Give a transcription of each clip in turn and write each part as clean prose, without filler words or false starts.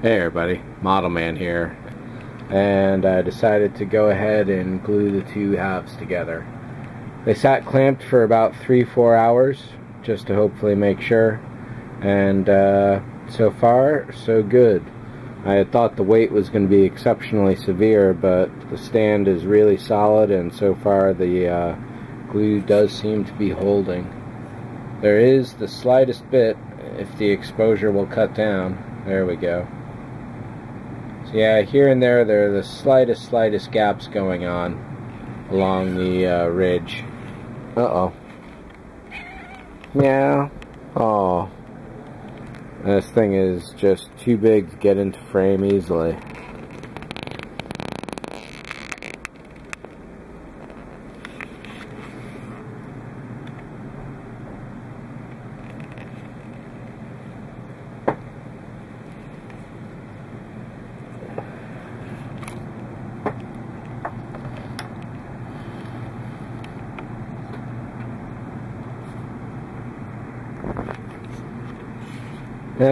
Hey everybody, Model Man here, and I decided to go ahead and glue the two halves together. They sat clamped for about 3-4 hours just to hopefully make sure, and so far so good. I had thought the weight was going to be exceptionally severe, but the stand is really solid, and so far the glue does seem to be holding. There is the slightest bit, if the exposure will cut down. There we go. So yeah, here and there are the slightest gaps going on along the ridge. Uh-oh. Meow. Oh. This thing is just too big to get into frame easily.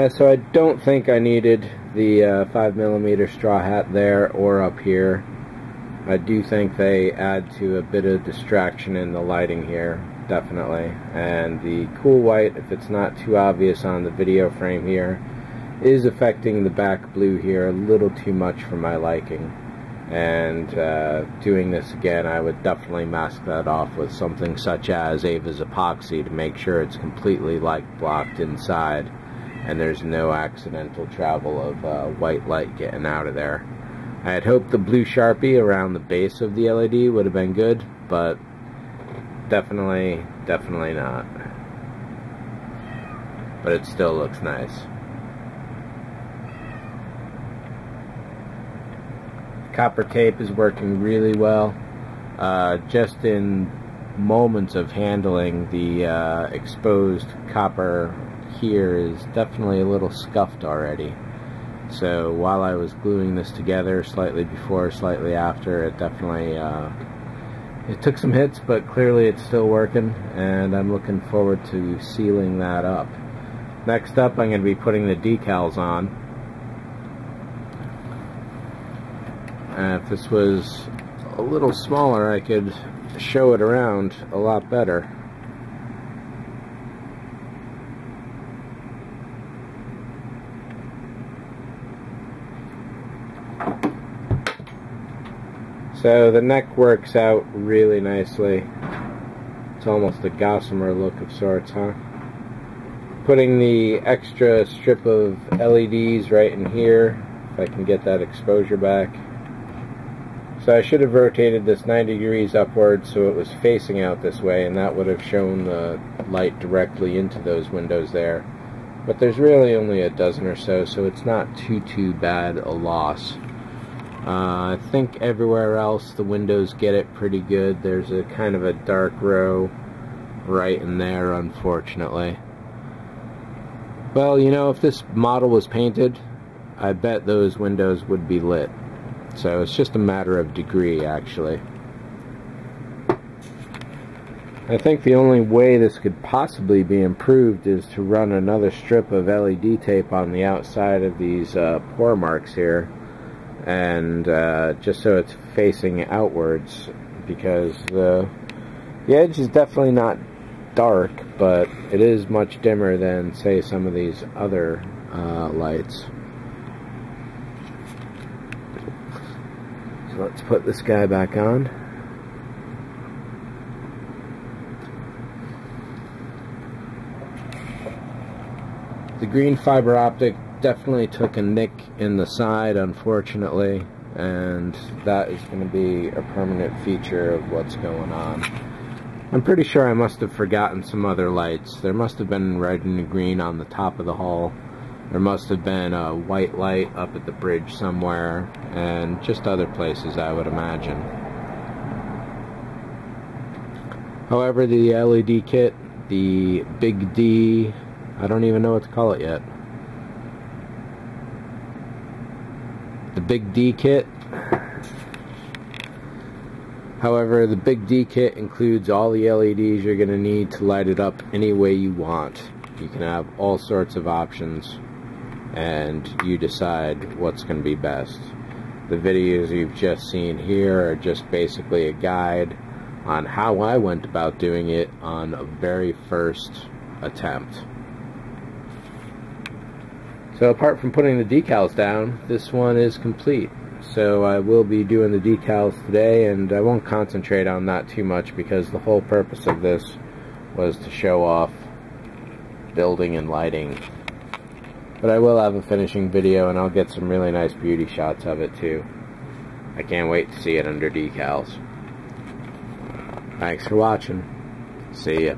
So I don't think I needed the 5mm straw hat there or up here. I do think they add to a bit of distraction in the lighting here, definitely. And the cool white, if it's not too obvious on the video frame here, is affecting the back blue here a little too much for my liking. And doing this again, I would definitely mask that off with something such as Ava's epoxy to make sure it's completely light blocked inside and there's no accidental travel of white light getting out of there. I had hoped the blue Sharpie around the base of the LED would have been good, but definitely not. But it still looks nice. Copper tape is working really well. Just in moments of handling, the exposed copper here is definitely a little scuffed already. So while I was gluing this together, slightly before, slightly after, it definitely it took some hits, but clearly it's still working, and I'm looking forward to sealing that up. Next up, I'm going to be putting the decals on. If this was a little smaller, I could show it around a lot better. So the neck works out really nicely. It's almost a gossamer look of sorts, huh? Putting the extra strip of LEDs right in here, if I can get that exposure back. So I should have rotated this 90 degrees upwards so it was facing out this way, and that would have shown the light directly into those windows there. But there's really only a dozen or so, so it's not too bad a loss. I think everywhere else the windows get it pretty good. There's a kind of a dark row right in there, unfortunately. Well, you know, if this model was painted, I bet those windows would be lit. So it's just a matter of degree, actually. I think the only way this could possibly be improved is to run another strip of LED tape on the outside of these pore marks here. And just so it's facing outwards, because the edge is definitely not dark, but it is much dimmer than, say, some of these other lights. So let's put this guy back on. The green fiber optic definitely took a nick in the side, unfortunately, and that is going to be a permanent feature of what's going on. I'm pretty sure I must have forgotten some other lights. There must have been red and green on the top of the hull. There must have been a white light up at the bridge somewhere, and just other places, I would imagine. However, the LED kit, the Big D, I don't even know what to call it yet. The Big D kit. However, the Big D kit includes all the LEDs you're going to need to light it up any way you want. You can have all sorts of options. and you decide what's going to be best. The videos you've just seen here are just basically a guide on how I went about doing it on a very first attempt. So apart from putting the decals down, this one is complete. So I will be doing the decals today, and I won't concentrate on that too much because the whole purpose of this was to show off building and lighting. But I will have a finishing video, and I'll get some really nice beauty shots of it too. I can't wait to see it under decals. Thanks for watching. See ya.